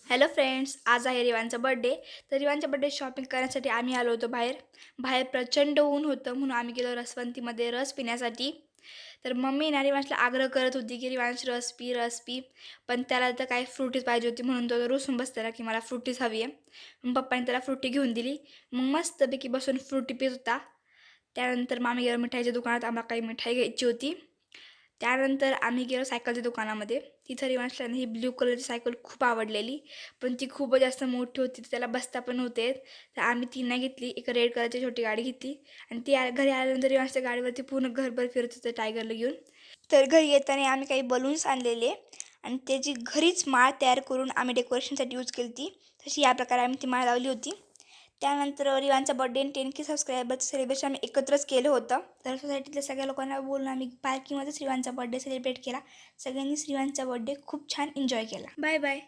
Hello friends, आज आहे रिवांचा birthday. तर रिवांच्या बर्थडे शॉपिंग करण्यासाठी आम्ही आलो होतो बाहेर. बाहेर प्रचंड ऊन होतं म्हणून आम्ही गेलो रसवंतीमध्ये रस पिण्यासाठी. तर मम्मी ना रिवांशला आग्रह करत होती की रिवांश रस पी रस पी, पण त्याला तर काही फ्रुटीच पाहिजे होती म्हणून तो रुसून बसलेला की मला फ्रुटीच हवी आहे. मग पप्पाने त्याला फ्रुटी घेऊन दिली. मग मस्तपैकी बसून फ्रुटी पित होता. त्यानंतर मग आम्ही गेलो मिठाईच्या दुकानात. आम्हाला काही मिठाई घ्यायची होती. त्यानंतर आम्ही गेलो सायकलच्या दुकानामध्ये. तिथं रिवांशला ही ब्लू कलरची सायकल खूप आवडलेली, पण ती खूपच जास्त मोठी होती, तर त्याला बसता पण नव्हते येत. तर आम्ही ती नाही घेतली, एक रेड कलरची छोटी गाडी घेतली आणि ती घरी आल्यानंतर रिवांशच्या गाडीवरती पूर्ण घरभर फिरत होतं टायगरला घेऊन. तर घरी येताना आम्ही काही बलून्स आणलेले आणि त्याची घरीच माळ तयार करून आम्ही डेकोरेशनसाठी यूज केली ती. तशी या प्रकारे आम्ही ती माळ लावली होती. त्यानंतर रिवांचा बर्थडे आणि 10K सबस्क्रायबरचं सेलिब्रेशन आम्ही एकत्रच केलं होतं. तर सोसायटीतल्या सगळ्या लोकांना बोलून आम्ही पार्किंगमध्येच रिवांचा बर्थडे सेलिब्रेट केला. सगळ्यांनी रिवांचा बर्थडे खूप छान एन्जॉय केला. Bye bye.